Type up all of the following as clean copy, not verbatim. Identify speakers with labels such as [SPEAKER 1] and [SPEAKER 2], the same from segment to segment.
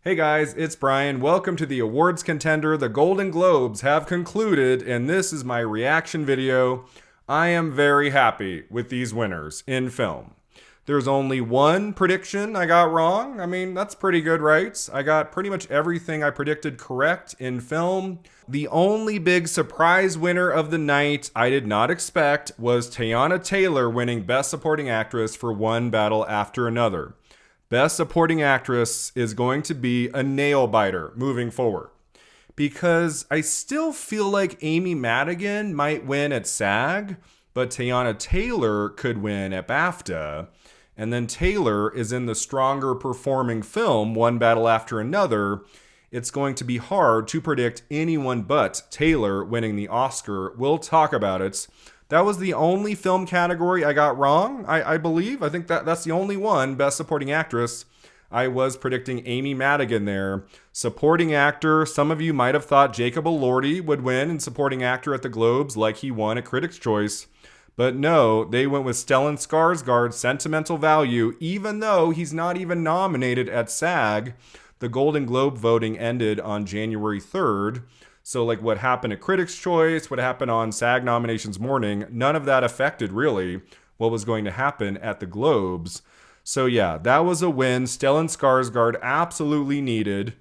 [SPEAKER 1] Hey guys, it's Brian. Welcome to the awards contender. The Golden Globes have concluded, and this is my reaction video. I am very happy with these winners in film. There's only one prediction I got wrong. I mean, that's pretty good, right? I got pretty much everything I predicted correct in film. The only big surprise winner of the night I did not expect was Teyana Taylor winning Best Supporting Actress for One Battle After Another. Best Supporting Actress is going to be a nail biter moving forward, because I still feel like Amy Madigan might win at SAG, but Teyana Taylor could win at BAFTA. And then Taylor is in the stronger performing film, One Battle After Another. It's going to be hard to predict anyone but Taylor winning the Oscar. We'll talk about it. That was the only film category I got wrong, I believe. I think that's the only one, Best Supporting Actress. I was predicting Amy Madigan there. Supporting Actor, some of you might have thought Jacob Elordi would win in Supporting Actor at the Globes like he won at Critics' Choice. But no, they went with Stellan Skarsgård's Sentimental Value, even though he's not even nominated at SAG. The Golden Globe voting ended on January 3rd. So like what happened at Critics' Choice, what happened on SAG nominations morning, none of that affected really what was going to happen at the Globes. So yeah, that was a win. Stellan Skarsgård absolutely needed.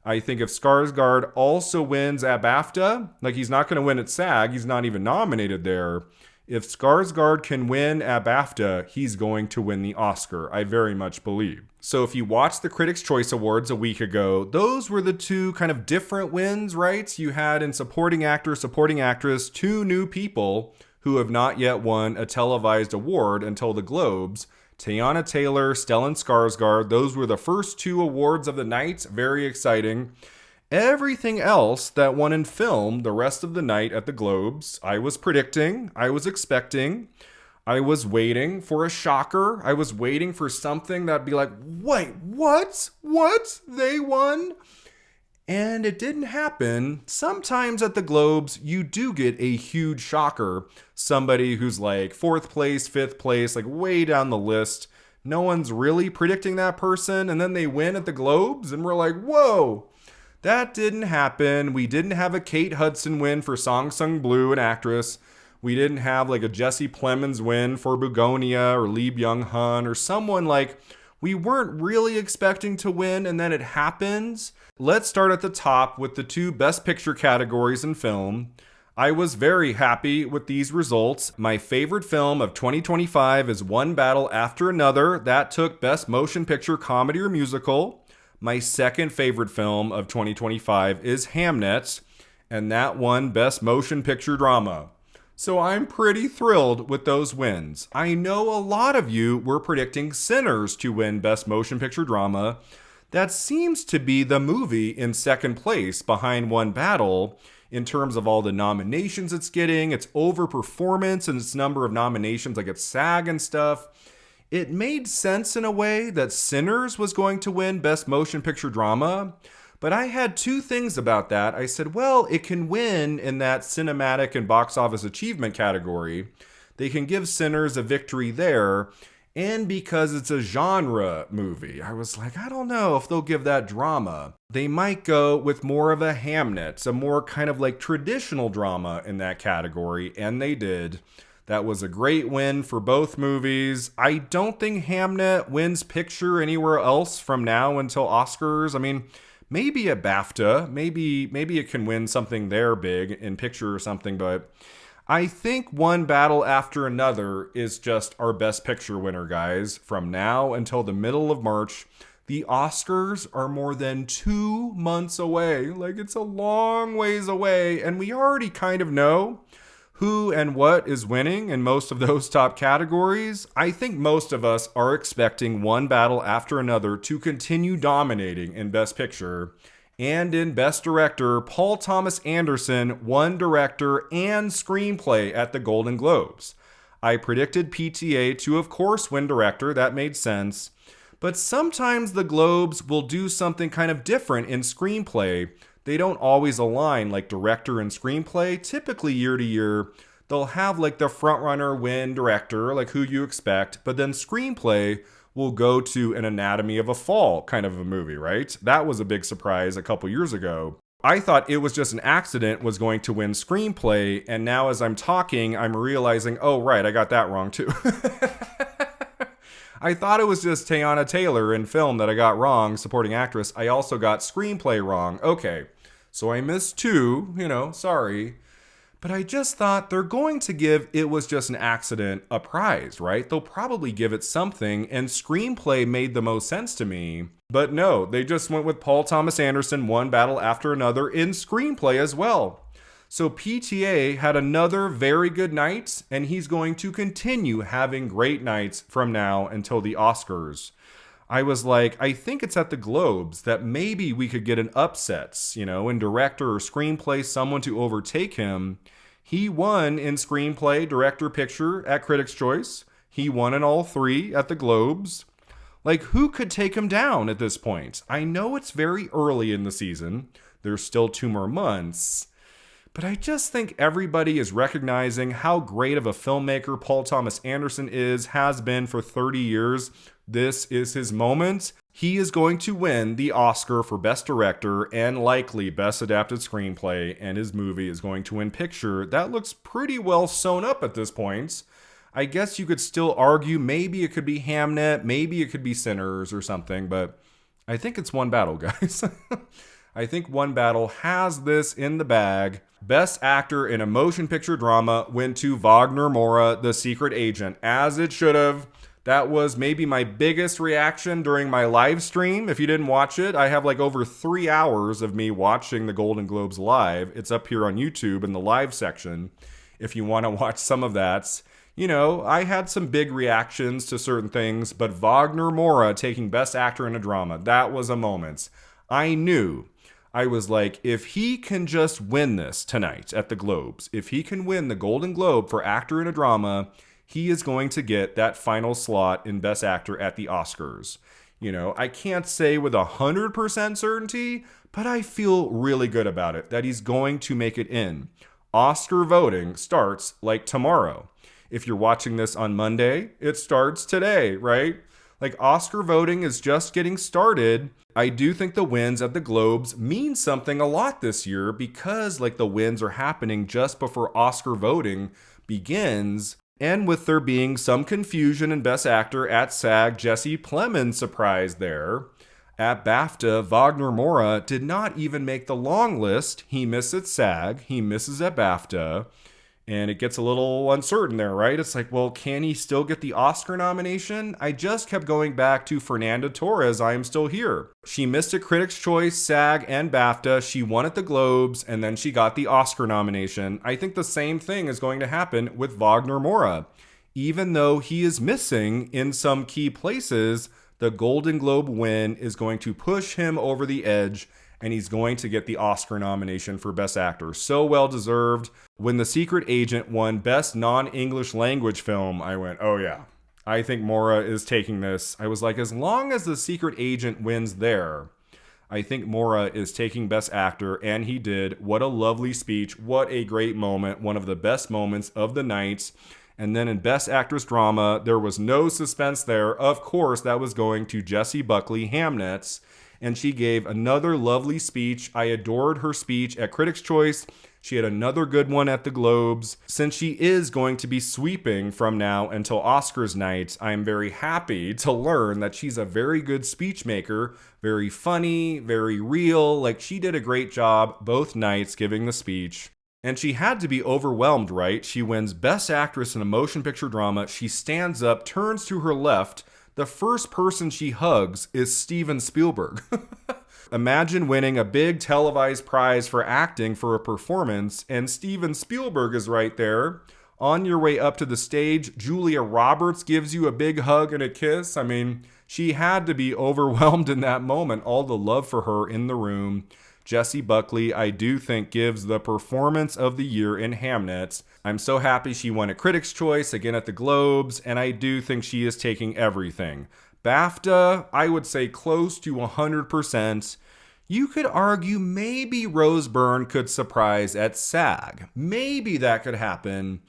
[SPEAKER 1] I think if Skarsgård also wins at BAFTA, like he's not going to win at SAG, he's not even nominated there. If Skarsgård can win at BAFTA, he's going to win the Oscar, I very much believe. So if you watched the Critics' Choice Awards a week ago, those were the two kind of different wins, right? You had in Supporting Actor, Supporting Actress, two new people who have not yet won a televised award until the Globes. Teyana Taylor, Stellan Skarsgård, those were the first two awards of the night. Very exciting. Everything else that won in film the rest of the night at the Globes, I was predicting, I was expecting, I was waiting for a shocker. I was waiting for something that'd be like, wait, what? What? They won? And it didn't happen. Sometimes at the Globes, you do get a huge shocker. Somebody who's like fourth place, fifth place, like way down the list. No one's really predicting that person. And then they win at the Globes and we're like, whoa. That didn't happen. We didn't have a Kate Hudson win for Song Sung Blue, an actress. We didn't have like a Jesse Plemons win for Begonia or Lee Byung-hun or someone like we weren't really expecting to win, and then it happens. Let's start at the top with the two Best Picture categories in film. I was very happy with these results. My favorite film of 2025 is One Battle After Another. That took Best Motion Picture Comedy or Musical. My second favorite film of 2025 is Hamnet, and that won Best Motion Picture Drama. So I'm pretty thrilled with those wins. I know a lot of you were predicting Sinners to win Best Motion Picture Drama. That seems to be the movie in second place behind One Battle in terms of all the nominations it's getting, its overperformance and its number of nominations like at SAG and stuff. It made sense in a way that Sinners was going to win Best Motion Picture Drama, but I had two things about that. I said, well, it can win in that cinematic and box office achievement category. They can give Sinners a victory there, and because it's a genre movie. I was like, I don't know if they'll give that drama. They might go with more of a Hamnet, a more kind of like traditional drama in that category, and they did. That was a great win for both movies. I don't think Hamnet wins picture anywhere else from now until Oscars. I mean, maybe a BAFTA. Maybe it can win something there big in picture or something, but I think One Battle After Another is just our Best Picture winner, guys. From now until the middle of March, the Oscars are more than 2 months away. Like, it's a long ways away, and we already kind of know who and what is winning in most of those top categories. I think most of us are expecting One Battle After Another to continue dominating in Best Picture. And in Best Director, Paul Thomas Anderson won Director and Screenplay at the Golden Globes. I predicted PTA to, of course, win Director. That made sense. But sometimes the Globes will do something kind of different in Screenplay. They don't always align like director and screenplay. Typically year to year, they'll have like the frontrunner win director, like who you expect, but then screenplay will go to an Anatomy of a Fall kind of a movie, right? That was a big surprise a couple years ago. I thought It Was Just an Accident was going to win screenplay, and now as I'm talking, I'm realizing, oh, right, I got that wrong too. I thought it was just Teyana Taylor in film that I got wrong, supporting actress. I also got screenplay wrong. Okay, so I missed two, sorry. But I just thought they're going to give It Was Just an Accident a prize, right? They'll probably give it something, and screenplay made the most sense to me. But no, they just went with Paul Thomas Anderson, one battle after another, in screenplay as well. So PTA had another very good night, and he's going to continue having great nights from now until the Oscars. I was like, I think it's at the Globes that maybe we could get an upsets, in director or screenplay, someone to overtake him. He won in screenplay, director, picture at Critics' Choice. He won in all three at the Globes. Like, who could take him down at this point? I know it's very early in the season. There's still 2 more months. But I just think everybody is recognizing how great of a filmmaker Paul Thomas Anderson has been for 30 years. This is his moment. He is going to win the Oscar for Best Director and likely Best Adapted Screenplay, and his movie is going to win Picture. That looks pretty well sewn up at this point. I guess you could still argue maybe it could be Hamnet, maybe it could be Sinners or something, but I think it's One Battle, guys. I think One Battle has this in the bag. Best Actor in a Motion Picture Drama went to Wagner Moura, The Secret Agent, as it should have. That was maybe my biggest reaction during my live stream. If you didn't watch it, I have like over 3 hours of me watching the Golden Globes live. It's up here on YouTube in the live section if you want to watch some of that. I had some big reactions to certain things, but Wagner Moura taking Best Actor in a Drama, that was a moment. I knew. I was like, if he can just win this tonight at the Globes, if he can win the Golden Globe for Actor in a Drama, he is going to get that final slot in Best Actor at the Oscars. I can't say with 100% certainty, but I feel really good about it, that he's going to make it in. Oscar voting starts like tomorrow. If you're watching this on Monday, it starts today, right? Like, Oscar voting is just getting started. I do think the wins at the Globes mean something a lot this year because, the wins are happening just before Oscar voting begins. And with there being some confusion in Best Actor at SAG, Jesse Plemons surprised there. At BAFTA, Wagner Moura did not even make the long list. He missed at SAG, he misses at BAFTA. And it gets a little uncertain there, right? It's like, well, can he still get the Oscar nomination? I just kept going back to Fernanda Torres, I Am Still Here. She missed a Critics' Choice, SAG, and BAFTA. She won at the Globes, and then she got the Oscar nomination. I think the same thing is going to happen with Wagner Moura. Even though he is missing in some key places, the Golden Globe win is going to push him over the edge, and he's going to get the Oscar nomination for Best Actor. So well deserved. When The Secret Agent won Best Non-English Language Film, I went, oh yeah, I think Moura is taking this. I was like, as long as The Secret Agent wins there, I think Moura is taking Best Actor, and he did. What a lovely speech. What a great moment. One of the best moments of the night. And then in Best Actress Drama, there was no suspense there. Of course, that was going to Jessie Buckley, Hamnet. And she gave another lovely speech. I adored her speech at Critics' Choice. She had another good one at the Globes. Since she is going to be sweeping from now until Oscars night, I am very happy to learn that she's a very good speech maker, very funny, very real. She did a great job both nights giving the speech. And she had to be overwhelmed, right? She wins Best Actress in a Motion Picture Drama. She stands up, turns to her left. The first person she hugs is Steven Spielberg. Imagine winning a big televised prize for acting for a performance, and Steven Spielberg is right there. On your way up to the stage, Julia Roberts gives you a big hug and a kiss. I mean, she had to be overwhelmed in that moment. All the love for her in the room. Jessie Buckley, I do think, gives the performance of the year in Hamnet. I'm so happy she won a Critics' Choice, again at the Globes, and I do think she is taking everything. BAFTA, I would say close to 100%. You could argue maybe Rose Byrne could surprise at SAG. Maybe that could happen.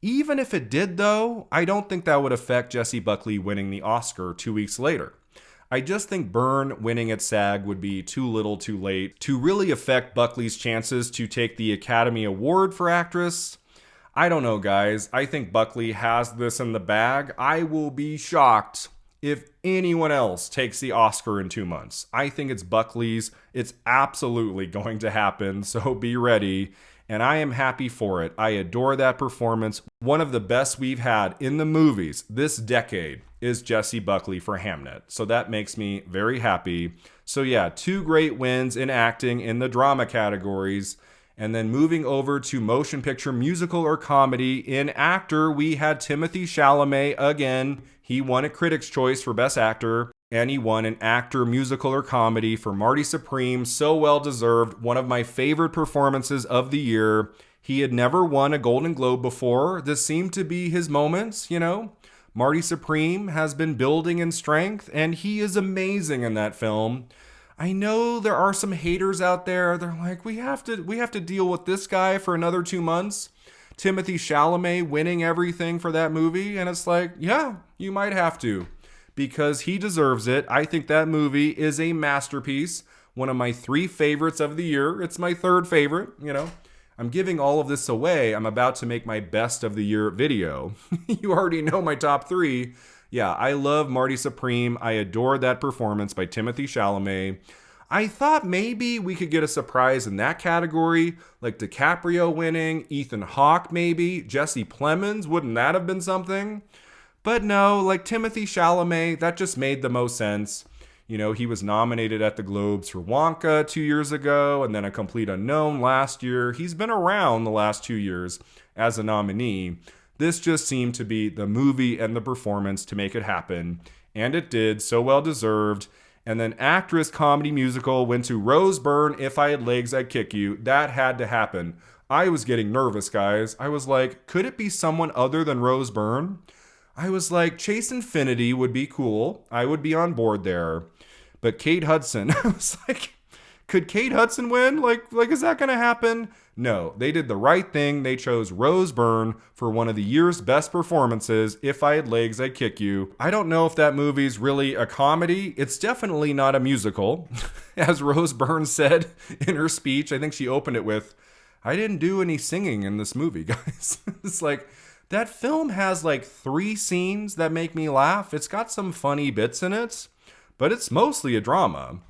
[SPEAKER 1] Even if it did, though, I don't think that would affect Jessie Buckley winning the Oscar 2 weeks later. I just think Byrne winning at SAG would be too little too late to really affect Buckley's chances to take the Academy Award for actress. I don't know, guys. I think Buckley has this in the bag. I will be shocked if anyone else takes the Oscar in 2 months. I think it's Buckley's. It's absolutely going to happen, so be ready. And I am happy for it. I adore that performance. One of the best we've had in the movies this decade is Jessie Buckley for Hamnet. So that makes me very happy. So yeah, 2 great wins in acting in the drama categories. And then moving over to motion picture, musical, or comedy. In actor, we had Timothée Chalamet again. He won a Critics' Choice for Best Actor. And he won an actor, musical, or comedy for Marty Supreme. So well deserved. One of my favorite performances of the year. He had never won a Golden Globe before. This seemed to be his moments, you know. Marty Supreme has been building in strength, and he is amazing in that film. I know there are some haters out there. They're like, we have to deal with this guy for another 2 months. Timothée Chalamet winning everything for that movie. And it's like, yeah, you might have to, because he deserves it. I think that movie is a masterpiece. One of my 3 favorites of the year. It's my 3rd favorite, you know. I'm giving all of this away. I'm about to make my best of the year video. You already know my top 3. Yeah, I love Marty Supreme. I adored that performance by Timothée Chalamet. I thought maybe we could get a surprise in that category, like DiCaprio winning, Ethan Hawke maybe, Jesse Plemons. Wouldn't that have been something? But no, like Timothée Chalamet, that just made the most sense. You know, he was nominated at the Globes for Wonka 2 years ago, and then A Complete Unknown last year. He's been around the last 2 years as a nominee. This just seemed to be the movie and the performance to make it happen. And it did, so well deserved. And then actress, comedy, musical went to Rose Byrne, If I Had Legs, I'd Kick You. That had to happen. I was getting nervous, guys. I was like, could it be someone other than Rose Byrne? I was like, Chase Infinity would be cool. I would be on board there. But Kate Hudson, I was like, could Kate Hudson win? Like, is that going to happen? No, they did the right thing. They chose Rose Byrne for one of the year's best performances. If I Had Legs, I'd Kick You. I don't know if that movie's really a comedy. It's definitely not a musical. As Rose Byrne said in her speech, I think she opened it with, I didn't do any singing in this movie, guys. It's like, that film has like 3 scenes that make me laugh. It's got some funny bits in it, but it's mostly a drama.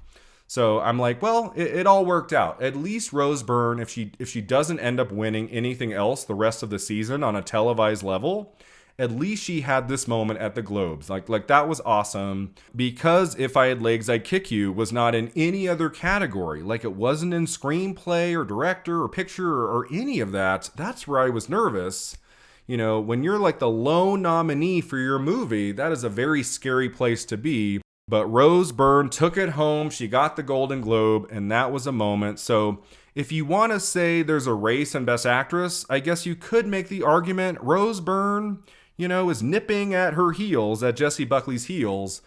[SPEAKER 1] So I'm like, well, it all worked out. At least Rose Byrne, if she doesn't end up winning anything else the rest of the season on a televised level, at least she had this moment at the Globes. Like that was awesome. Because If I Had Legs, I'd Kick You was not in any other category. Like it wasn't in screenplay or director or picture or any of that. That's where I was nervous. You know, when you're like the lone nominee for your movie, that is a very scary place to be. But Rose Byrne took it home. She got the Golden Globe, and that was a moment. So if you want to say there's a race in Best Actress, I guess you could make the argument Rose Byrne, you know, is nipping at her heels, at Jessie Buckley's heels.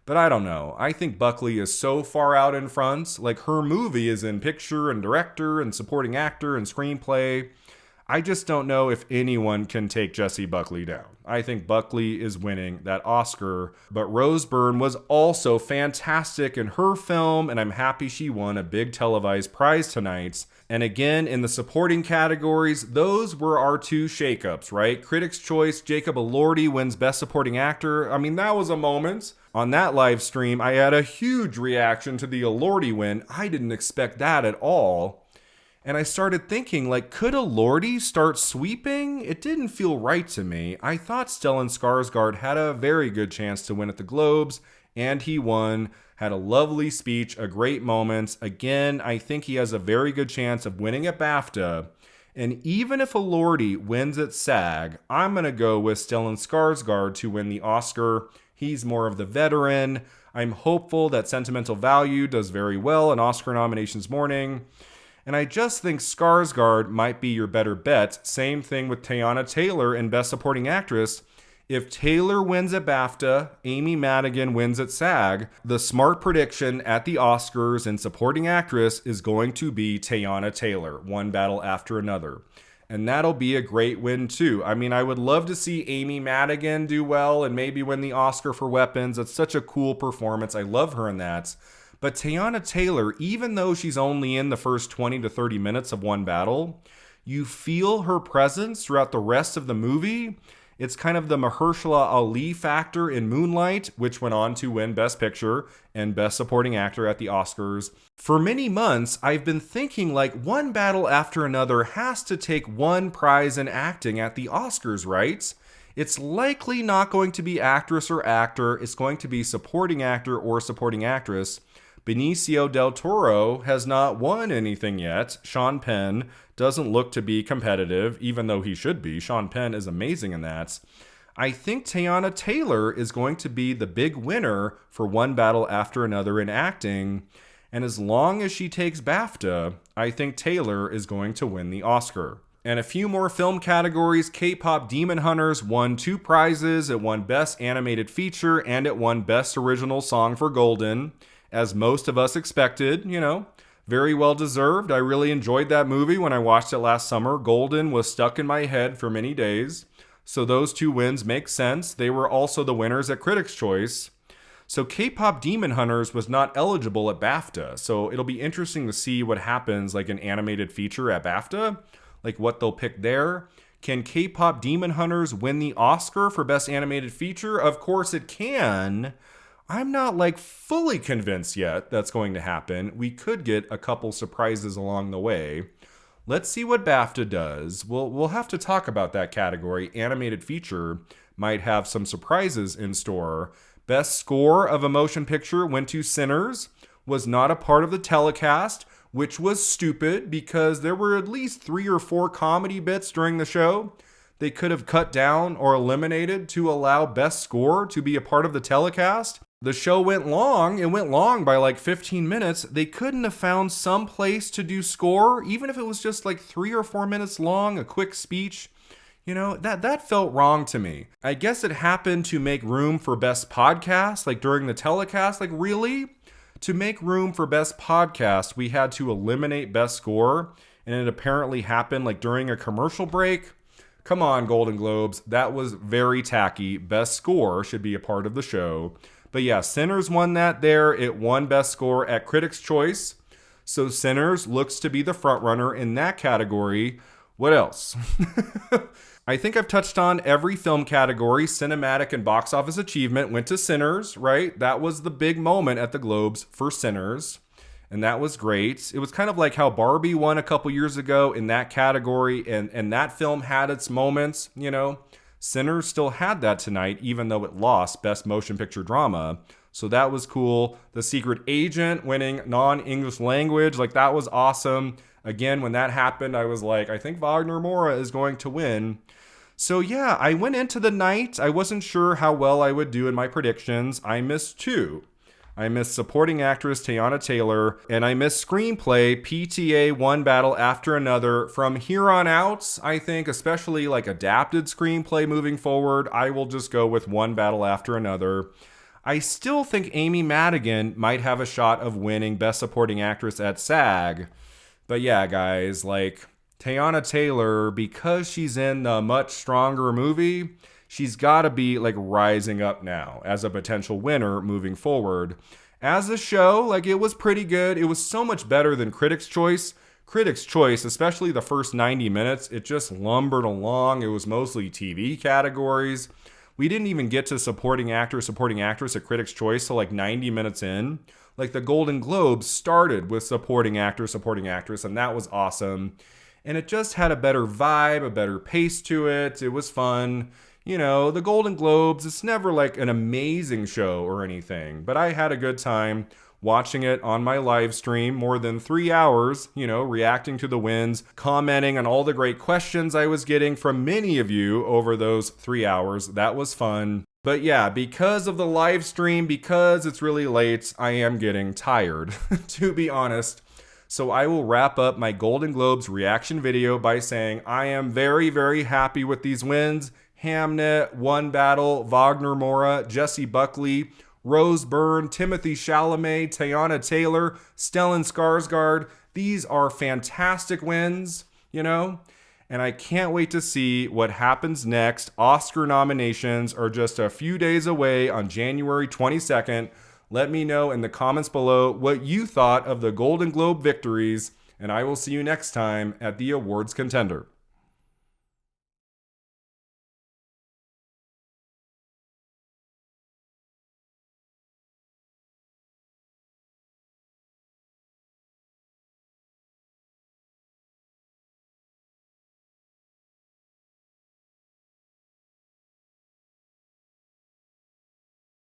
[SPEAKER 1] But I don't know. I think Buckley is so far out in front. Like her movie is in picture and director and supporting actor and screenplay. I just don't know if anyone can take Jessie Buckley down. I think Buckley is winning that Oscar, but Rose Byrne was also fantastic in her film, and I'm happy she won a big televised prize tonight. And again, in the supporting categories, those were our 2 shakeups, right? Critics' Choice, Jacob Elordi wins Best Supporting Actor. I mean, that was a moment. On that live stream, I had a huge reaction to the Elordi win. I didn't expect that at all. And I started thinking, like, could Elordi start sweeping? It didn't feel right to me. I thought Stellan Skarsgård had a very good chance to win at the Globes, and he won. Had a lovely speech, a great moment. Again, I think he has a very good chance of winning at BAFTA. And even if Elordi wins at SAG, I'm going to go with Stellan Skarsgård to win the Oscar. He's more of the veteran. I'm hopeful that Sentimental Value does very well in Oscar nominations morning. And I just think Skarsgård might be your better bet. Same thing with Teyana Taylor in Best Supporting Actress. If Taylor wins at BAFTA, Amy Madigan wins at SAG, the smart prediction at the Oscars in Supporting Actress is going to be Teyana Taylor, one battle after another. and that'll be a great win too. I mean, I would love to see Amy Madigan do well and maybe win the Oscar for Weapons. It's such a cool performance. I love her in that. But Teyana Taylor, even though she's only in the first 20 to 30 minutes of one battle, you feel her presence throughout the rest of the movie. It's kind of the Mahershala Ali factor in Moonlight, which went on to win Best Picture and Best Supporting Actor at the Oscars. For many months, I've been thinking like One Battle After Another has to take one prize in acting at the Oscars, right? It's likely not going to be actress or actor. It's going to be supporting actor or supporting actress. Benicio del Toro has not won anything yet. Sean Penn doesn't look to be competitive, even though he should be. Sean Penn is amazing in that. I think Teyana Taylor is going to be the big winner for One Battle After Another in acting. And as long as she takes BAFTA, I think Taylor is going to win the Oscar. And a few more film categories. K-pop Demon Hunters won 2 prizes. It won Best Animated Feature and it won Best Original Song for Golden. As most of us expected, very well deserved. I really enjoyed that movie when I watched it last summer. Golden was stuck in my head for many days. So those 2 wins make sense. They were also the winners at Critics' Choice. So K-pop Demon Hunters was not eligible at BAFTA. So it'll be interesting to see what happens like an animated feature at BAFTA, like what they'll pick there. Can K-pop Demon Hunters win the Oscar for Best Animated Feature? Of course it can. I'm not like fully convinced yet that's going to happen. We could get a couple surprises along the way. Let's see what BAFTA does. We'll have to talk about that category. Animated feature might have some surprises in store. Best score of a motion picture went to Sinners. Was not a part of the telecast, which was stupid because there were at least 3 or 4 comedy bits during the show they could have cut down or eliminated to allow best score to be a part of the telecast. The show went long. It went long by like 15 minutes. They couldn't have found some place to do score, even if it was just like 3 or 4 minutes long, a quick speech. That felt wrong to me. I guess it happened to make room for best podcast, like during the telecast. Like really? To make room for best podcast, we had to eliminate best score, and it apparently happened like during a commercial break. Come on, Golden Globes. That was very tacky. Best score should be a part of the show. But yeah, Sinners won that there. It won Best Score at Critics' Choice. So Sinners looks to be the frontrunner in that category. What else? I think I've touched on every film category. Cinematic and box office achievement went to Sinners, right? That was the big moment at the Globes for Sinners. And that was great. It was kind of like how Barbie won a couple years ago in that category. And that film had its moments, Sinners still had that tonight, even though it lost Best Motion Picture Drama. So that was cool. The Secret Agent winning non-English language, like that was awesome. Again, when that happened, I was like, I think Wagner Moura is going to win. So yeah, I went into the night. I wasn't sure how well I would do in my predictions. I missed 2. I missed supporting actress Teyana Taylor, and I missed screenplay PTA One Battle After Another. From here on out, I think, especially like adapted screenplay moving forward, I will just go with One Battle After Another. I still think Amy Madigan might have a shot of winning Best Supporting Actress at SAG. But yeah, guys, like Teyana Taylor, because she's in the much stronger movie, she's got to be like rising up now as a potential winner moving forward. As a show, like it was pretty good. It was so much better than Critics' Choice. Critics' Choice, especially the first 90 minutes, it just lumbered along. It was mostly TV categories. We didn't even get to supporting actress at Critics' Choice till like 90 minutes in. Like the Golden Globes started with supporting actress, and that was awesome. And it just had a better vibe, a better pace to it. It was fun. The Golden Globes, it's never like an amazing show or anything, but I had a good time watching it on my live stream, more than 3 hours, reacting to the wins, commenting on all the great questions I was getting from many of you over those 3 hours. That was fun. But yeah, because of the live stream, because it's really late, I am getting tired, to be honest. So I will wrap up my Golden Globes reaction video by saying I am very, very happy with these wins. Hamnet, One Battle, Wagner Moura, Jessie Buckley, Rose Byrne, Timothée Chalamet, Teyana Taylor, Stellan Skarsgård. These are fantastic wins, and I can't wait to see what happens next. Oscar nominations are just a few days away on January 22nd. Let me know in the comments below what you thought of the Golden Globe victories, and I will see you next time at the Awards Contender.